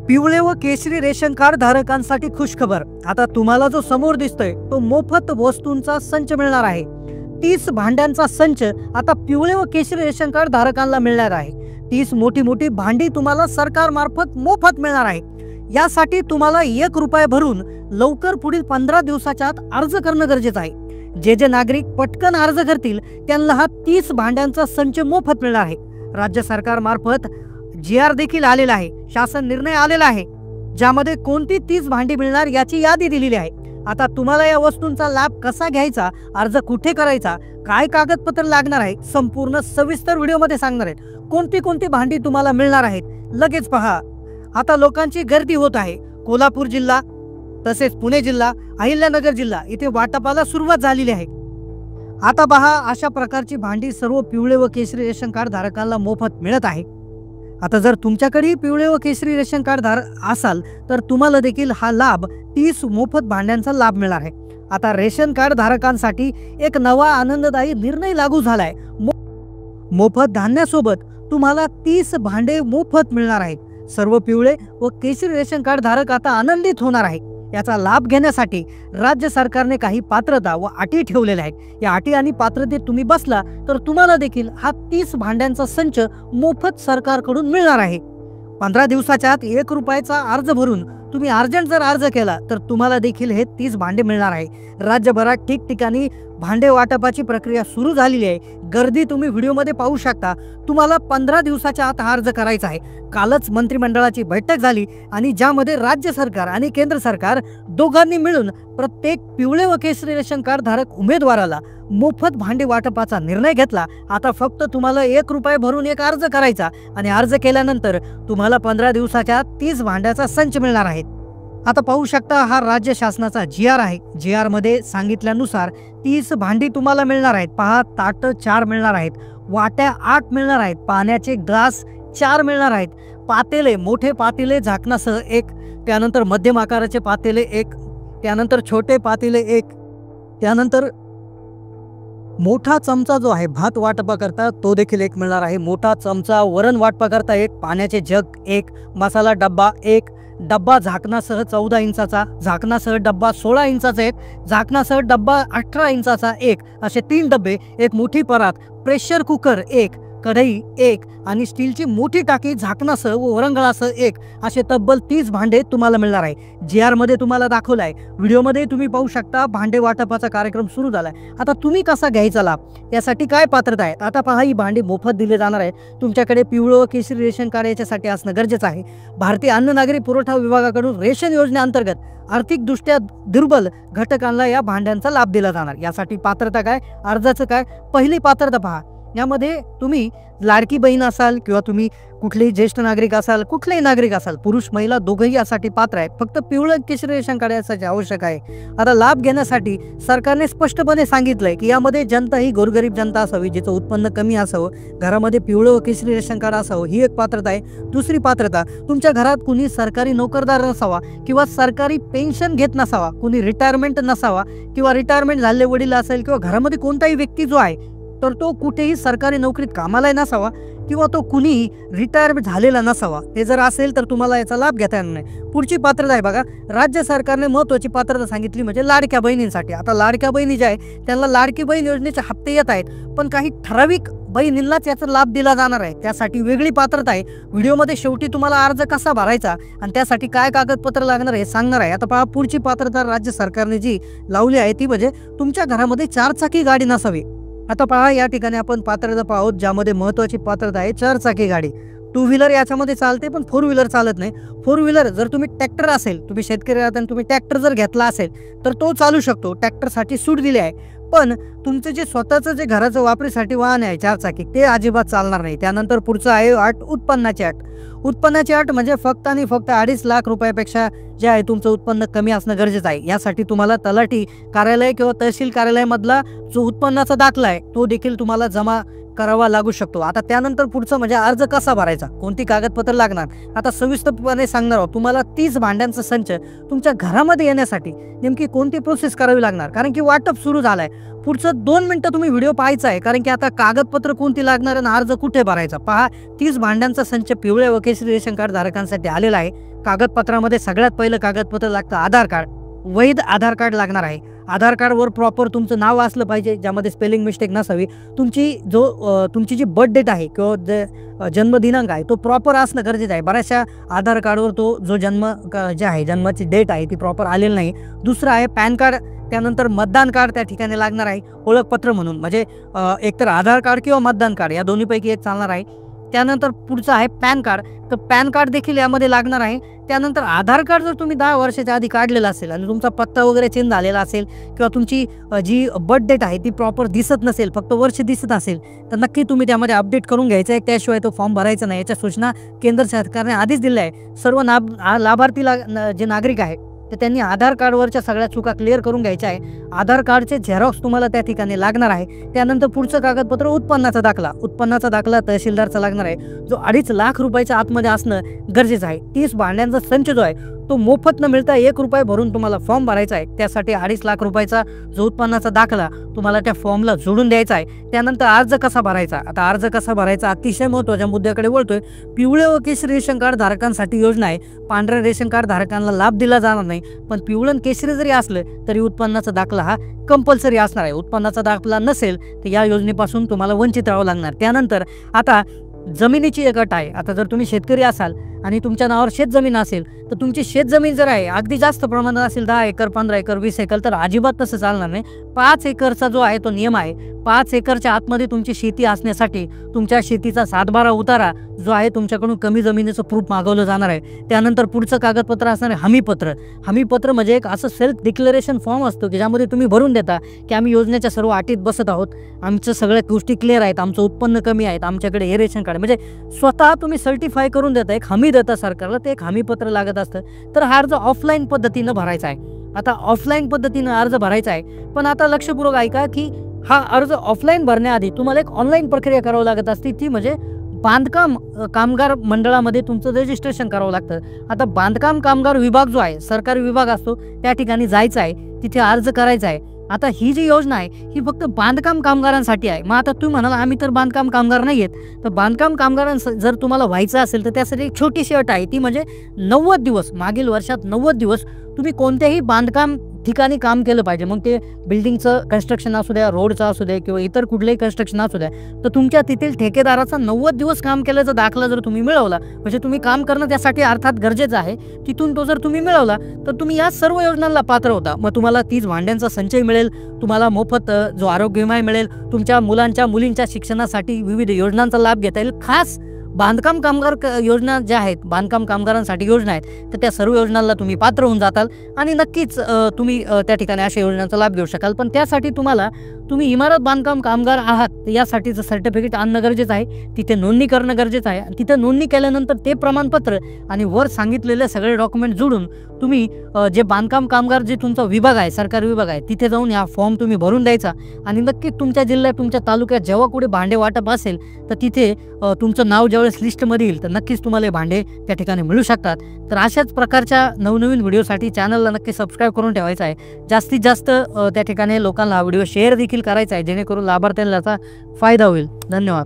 पिवळे व केशरी रेशन कार्ड धारकांसाठी खुशखबर। आता तुम्हाला जो समोर दिसतोय तो मोफत वस्तूंचा संच मिळणार आहे। 30 भांड्यांचा संच आता पिवळे व केशरी रेशन कार्ड धारकांना मिळणार आहे। 30 मोठी मोठी भांडी तुम्हाला सरकार मार्फत मोफत मिळणार आहे। यासाठी तुम्हाला 1 रुपया भरून लवकर पुढील 15 दिवसाच्या आत अर्ज करणं गरजेचं आहे। जे नागरिक पटकन अर्ज करतील त्यांना हा 30 भांड्यांचा संच मोफत मिळणार आहे। राज्य सरकार मार्फत GR देखील आलेला आहे, शासन निर्णय आलेला आहे, ज्यामध्ये कोणती 30 भांडी मिळणार याची यादी दिलेली आहे। आता तुम्हाला या वस्तूंचा लाभ कसा घ्यायचा, अर्ज कुठे करायचा, काय कागदपत्र लागणार आहे, संपूर्ण सविस्तर व्हिडिओमध्ये सांगणार आहे। कोणती कोणती भांडी तुम्हाला मिळणार आहेत लगेच पहा। आता लोकांची गर्दी होत आहे। कोल्हापूर जिल्हा तसेच पुणे जिल्हा, अहिल्यानगर जिल्हा इथे वाटपाला सुरुवात झालेली आहे। आता पहा, अशा प्रकारची भांडी सर्व पिवळे व केशरी रेशन कार्ड धारकांना मोफत मिळत आहे। आता जर तुमच्याकडे पिवळे व केशरी रेशन कार्ड असाल तर तुम्हाला देखील हा लाभ 30 मोफत भांड्यांचा लाभ मिळणार आहे। आता रेशन कार्ड धारकांसाठी एक नवा आनंददायी निर्णय लागू झालाय। मोफत धान्यासोबत तुम्हाला 30 भांडे मोफत मिळणार आहेत। सर्व पिवळे व केशरी रेशन कार्ड धारक आता आनंदित होणार आहे। याचा लाभ घेण्यासाठी राज्य सरकारने काही पात्रता व अटी ठेवलेल्या आहेत। या अटी आणि पात्रतेत तुम्ही बसला तर तुम्हाला देखील हा 30 भांड्यांचा संच मोफत सरकारकडून मिळणार आहे। 15 दिवसाच्या आत 1 रुपयाचा अर्ज भरून तुम्ही अर्जंट जर अर्ज केला तर तुम्हाला देखील हे 30 भांडे मिळणार आहे। राज्यभरात ठिकठिकाणी भांडे वाटपाची प्रक्रिया सुरू झालेली आहे। गर्दी तुम्ही व्हिडिओमध्ये पाहू शकता। तुम्हाला 15 दिवसाच्या आत अर्ज करायचा आहे। कालच मंत्रिमंडळाची बैठक झाली आणि ज्यामध्ये राज्य सरकार आणि केंद्र सरकार दोघांनी मिळून प्रत्येक पिवळे व केशरी रेशन कार्ड धारक उमेदवाराला मोफत भांडे वाटपाचा निर्णय घेतला। आता फक्त तुम्हाला 1 रुपया भरून एक अर्ज करायचा आणि अर्ज केल्यानंतर तुम्हाला 15 दिवसाच्या आत 30 भांड्याचा संच मिळणार आहे। आता पाहू शकता, हा राज्य शासनाचा GR आहे। GR मध्ये सांगितल्यानुसार 30 भांडी तुम्हाला मिळणार आहेत। पहा, ताट 4 मिळणार आहेत, वाट्या 8 मिळणार आहेत, पाण्याचे ग्लास 4 मिळणार आहेत, पातेले, मोठे पातेले झाकणासह 1, त्यानंतर मध्यम आकाराचे पातेले 1, त्यानंतर छोटे पातेले 1, त्यानंतर मोठा चमचा जो आहे भात वाटपा करता तो देखील 1 मिळणार आहे। मोठा चमचा वरण वाटपा करता 1, पाण्याचे जग 1, मसाला डब्बा 1, डब्बा झाकणासह 14 इंचाचा, झाकणासह डब्बा 16 इंचाचा 1, झाकणासह डब्बा 18 इंचाचा 1, असे 3 डब्बे, एक मोठी परात, प्रेशर कुकर 1, कढई 1 आणि स्टीलची मोठी टाकी झाकणासह व वरंगळासह 1, असे तब्बल 30 भांडे तुम्हाला मिळणार आहे। GR मध्ये तुम्हाला दाखवलाय, व्हिडिओमध्ये तुम्ही पाहू शकता भांडे वाटपाचा कार्यक्रम सुरू झालाय। आता तुम्ही कसा घ्यायचा लाभ, यासाठी काय पात्रता आहे? आता पहा, ही भांडी मोफत दिले जाणार आहे। तुमच्याकडे पिवळं व केशरी रेशन कार्ड याच्यासाठी असणं गरजेचं आहे। भारतीय अन्न नागरी पुरवठा विभागाकडून रेशन योजनेअंतर्गत आर्थिकदृष्ट्या दुर्बल घटकांना या भांड्यांचा लाभ दिला जाणार। यासाठी पात्रता काय, अर्जाचं काय? पहिली पात्रता पहा, यामध्ये तुम्ही लाडकी बहीण असाल किंवा तुम्ही कुठलेही ज्येष्ठ नागरिक असाल, कुठलेही नागरिक असाल, पुरुष महिला दोघंही यासाठी पात्र आहेत। फक्त पिवळं केशरी रेशन कार्ड यासाठी आवश्यक आहे। आता लाभ घेण्यासाठी सरकारने स्पष्टपणे सांगितलंय की यामध्ये जनता ही गोरगरीब जनता असावी, जिचं उत्पन्न कमी असावं, घरामध्ये पिवळं व केशरी रेशन कार्ड असावं, ही एक पात्रता आहे। दुसरी पात्रता, तुमच्या घरात कुणी सरकारी नोकरदार नसावा किंवा सरकारी पेन्शन घेत नसावा, कुणी रिटायरमेंट नसावा किंवा रिटायरमेंट झालेले वडील असेल किंवा घरामध्ये कोणताही व्यक्ती जो आहे तर तो कुठेही सरकारी नोकरीत कामाला नसावा किंवा तो कुणीही रिटायरमेंट झालेला नसावा। ते जर असेल तर तुम्हाला याचा लाभ घेता येणार नाही। पुढची पात्रता आहे बघा, राज्य सरकारने महत्त्वाची पात्रता सांगितली म्हणजे लाडक्या बहिणींसाठी। आता लाडक्या बहिणी ज्या आहे त्यांना लाडकी बहीण योजनेचे हप्ते येत आहेत, पण काही ठराविक बहिणींनाच याचा लाभ दिला जाणार आहे। त्यासाठी वेगळी पात्रता आहे। व्हिडिओमध्ये शेवटी तुम्हाला अर्ज कसा भरायचा आणि त्यासाठी काय कागदपत्र लागणार हे सांगणार आहे। आता पहा, पुढची पात्रता राज्य सरकारने जी लावली आहे ती म्हणजे तुमच्या घरामध्ये 4 चाकी गाडी नसावी। आता पहा, या ठिकाणी आपण पात्रता पाहूत, ज्यामध्ये महत्त्वाची पात्रता आहे 4 चाकी गाडी। 2 व्हीलर याच्यामध्ये चालते पण 4 व्हीलर चालत नाही। 4 व्हीलर जर तुम्ही ट्रॅक्टर असेल, तुम्ही शेतकरी आहात आणि तुम्ही ट्रॅक्टर जर घेतला असेल तर तो चालू शकतो, ट्रॅक्टरसाठी सूट दिली आहे। पण तुमचं जे स्वतःचं जे घराचं वापरीसाठी वाहन आहे 4 चाकी, ते अजिबात चालणार नाही। त्यानंतर पुढचं आहे अट, उत्पन्नाची अट। उत्पन्नाची अट म्हणजे फक्त आणि फक्त 2.5 लाख रुपयापेक्षा जे आहे तुमचं उत्पन्न कमी असणं गरजेचं आहे। यासाठी तुम्हाला तलाठी कार्यालय किंवा तहसील कार्यालयामधला जो उत्पन्नाचा दाखला आहे तो देखील तुम्हाला जमा करावा लागू शकतो. आता त्यानंतर पुढचं म्हणजे अर्ज कसा भरायचा, कोणती कागदपत्र लागणार, आता सविस्तरपणे सांगणार आहोत. तुम्हाला 30 भांड्यांचा संच तुमच्या घरामध्ये येण्यासाठी नेमकी कोणती प्रोसेस करावी लागणार, कारण की वाटप सुरू झालंय. पुढचं 2 मिनिटं तुम्ही व्हिडिओ पाहायचा आहे, कारण की आता कागदपत्र कोणती लागणार आणि अर्ज कुठे भरायचा पहा. 30 भांड्यांचा संच पिवळे व केशरी रेशन कार्ड धारकांसाठी आलेला आहे. कागदपत्रामध्ये सगळ्यात पहिलं कागदपत्र लागतं आधार कार्ड, वैध आधार कार्ड लागणार आहे. आधार कार्डवर प्रॉपर तुमचं नाव असलं पाहिजे, ज्यामध्ये स्पेलिंग मिस्टेक नसावी. तुमची जी बर्थ डेट आहे किंवा जन्मदिनांक आहे तो प्रॉपर असणं गरजेचं आहे. बऱ्याचशा आधार कार्डवर तो जो जे आहे जन्माची डेट आहे ती प्रॉपर आलेली नाही. दुसरं आहे पॅन कार्ड, त्यानंतर मतदान कार्ड त्या ठिकाणी लागणार आहे ओळखपत्र म्हणून, म्हणजे एकतर आधार कार्ड किंवा मतदान कार्ड या दोन्हीपैकी एक चालणार आहे. त्यानंतर पुढचं आहे पॅन कार्ड, तर पॅन कार्ड देखील यामध्ये लागणार आहे. त्यानंतर आधार कार्ड जर तुम्ही 10 वर्षाच्या आधी काढलेला असेल आणि तुमचा पत्ता वगैरे चेंज झालेला असेल किंवा तुमची जी बर्थ डेट आहे ती प्रॉपर दिसत नसेल, फक्त वर्ष दिसत असेल, तर नक्की तुम्ही त्यामध्ये अपडेट करून घ्यायचं आहे. त्याशिवाय तो फॉर्म भरायचा नाही. याच्या सूचना केंद्र सरकारने आधीच दिल्या आहे. सर्व लाभार्थी जे नागरिक आहे तर त्यांनी आधार कार्डवरच्या सगळ्या चुका क्लिअर करून घ्यायच्या आहे. आधार कार्डचे झेरॉक्स तुम्हाला त्या ठिकाणी लागणार आहे. त्यानंतर पुढचं कागदपत्र उत्पन्नाचा दाखला. उत्पन्नाचा दाखला तहसीलदारचा लागणार आहे, जो 2.5 लाख रुपयाच्या आतमध्ये असणं गरजेचं आहे. 30 भांड्यांचा संच जो आहे तो मोफत न मिळता 1 रुपये भरून तुम्हाला फॉर्म भरायचा आहे. त्यासाठी 2.5 लाख रुपयाचा जो उत्पन्नाचा दाखला तुम्हाला त्या फॉर्मला जोडून द्यायचा आहे. त्यानंतर अर्ज कसा भरायचा, आता अर्ज कसा भरायचा अतिशय महत्त्वाच्या मुद्द्याकडे वळतोय. पिवळे व केशरी रेशन कार्ड धारकांसाठी योजना आहे. पांढऱ्या रेशन कार्ड धारकांना लाभ दिला जाणार नाही, पण पिवळं आणि केशरी जरी असलं तरी उत्पन्नाचा दाखला हा कंपल्सरी असणार आहे. उत्पन्नाचा दाखला नसेल तर या योजनेपासून तुम्हाला वंचित राहावं लागणार. त्यानंतर आता जमिनीची एक अट आहे. आता जर तुम्ही शेतकरी असाल आणि तुमच्या नावावर शेतजमीन असेल तर तुमची शेतजमीन जर आहे अगदी जास्त प्रमाणात असेल 10 एकर 15 एकर 20 एकर तर अजिबात तसं चालणार नाही. 5 एकरचा जो आहे तो नियम आहे. 5 एकरच्या आतमध्ये तुमची शेती असण्यासाठी तुमच्या शेतीचा 7/12 उतारा जो आहे तुमच्याकडून कमी जमिनीचं प्रूफ मागवलं जाणार आहे. त्यानंतर पुढचं कागदपत्र असणार आहे हमीपत्र. हमीपत्र म्हणजे एक असं सेल्फ डिक्लेरेशन फॉर्म असतो की ज्यामध्ये तुम्ही भरून देता की आम्ही योजनेच्या सर्व अटीत बसत आहोत, आमचं सगळ्या गोष्टी क्लिअर आहेत, आमचं उत्पन्न कमी आहेत, आमच्याकडे हे रेशन कार्ड, म्हणजे स्वतः तुम्ही सर्टिफाय करून देता, एक हमी देता सरकारला, ते एक हमीपत्र लागत असतं. तर हा अर्ज ऑफलाईन पद्धतीनं भरायचा आहे. आता ऑफलाईन पद्धतीनं अर्ज भरायचा आहे, पण आता लक्षपूर्वक ऐका की हा अर्ज ऑफलाईन भरण्याआधी तुम्हाला एक ऑनलाईन प्रक्रिया करावी लागत असते, ती म्हणजे बांधकाम कामगार मंडळामध्ये तुमचं रजिस्ट्रेशन करावं लागतं. आता बांधकाम कामगार विभाग जो आहे सरकारी विभाग असतो त्या ठिकाणी जायचं आहे, तिथे अर्ज करायचा आहे. आता ही जी योजना आहे ही फक्त बांधकाम कामगारांसाठी आहे. मग आता तुम्ही म्हणाल आम्ही तर बांधकाम कामगार नाही आहेत, तर बांधकाम कामगारांना जर तुम्हाला व्हायचं असेल तर त्यासाठी एक छोटीशी अट आहे, ती म्हणजे 90 दिवस, मागील वर्षात 90 दिवस तुम्ही कोणत्याही बांधकाम ठिकाणी काम केलं पाहिजे. मग ते बिल्डिंगचं कन्स्ट्रक्शन असू द्या, रोडचं असू द्या किंवा इतर कुठलंही कन्स्ट्रक्शन असू द्या, तर तुमच्या तेथील ठेकेदाराचा 90 दिवस काम केल्याचा दाखला जर तुम्ही मिळवला, म्हणजे तुम्ही काम करणं त्यासाठी अर्थात गरजेचं आहे, तिथून तो जर तुम्ही मिळवला तर तुम्ही या सर्व योजनांना पात्र होता. मग तुम्हाला 30 भांड्यांचा संचय मिळेल, तुम्हाला मोफत जो आरोग्य विमा मिळेल, तुमच्या मुलांच्या मुलींच्या शिक्षणासाठी विविध योजनांचा लाभ घेता येईल. खास बांधकाम कामगार योजना ज्या आहेत, बांधकाम कामगारांसाठी योजना आहेत, तर त्या सर्व योजनांना तुम्ही पात्र होऊन जाताल आणि नक्कीच तुम्ही त्या ठिकाणी अशा योजनांचा लाभ घेऊ शकाल. पण त्यासाठी तुम्ही इमारत बांधकाम कामगार आहात यासाठीचं सर्टिफिकेट आणणं गरजेचं आहे. तिथे नोंदणी करणं गरजेचं आहे. तिथे नोंदणी केल्यानंतर ते प्रमाणपत्र आणि वर सांगितलेले सगळे डॉक्युमेंट जोडून तुम्ही जे बांधकाम कामगार जे तुमचा विभाग आहे, सरकारी विभाग आहे, तिथे जाऊन हा फॉर्म तुम्ही भरून द्यायचा आणि नक्कीच तुमच्या जिल्ह्यात तुमच्या तालुक्यात जेव्हा कुठे भांडे वाटप असेल तर तिथे तुमचं नाव ज्यावेळेस लिस्टमध्ये येईल तर नक्कीच तुम्हाला भांडे त्या ठिकाणी मिळू शकतात. तर अशाच प्रकारच्या नवनवीन व्हिडिओसाठी चॅनलला नक्की सबस्क्राईब करून ठेवायचं आहे. जास्तीत जास्त त्या ठिकाणी लोकांना हा व्हिडिओ शेअर देखील करायचा आहे, जेणेकरून लाभार्थ्यांना त्याचा फायदा होईल. धन्यवाद.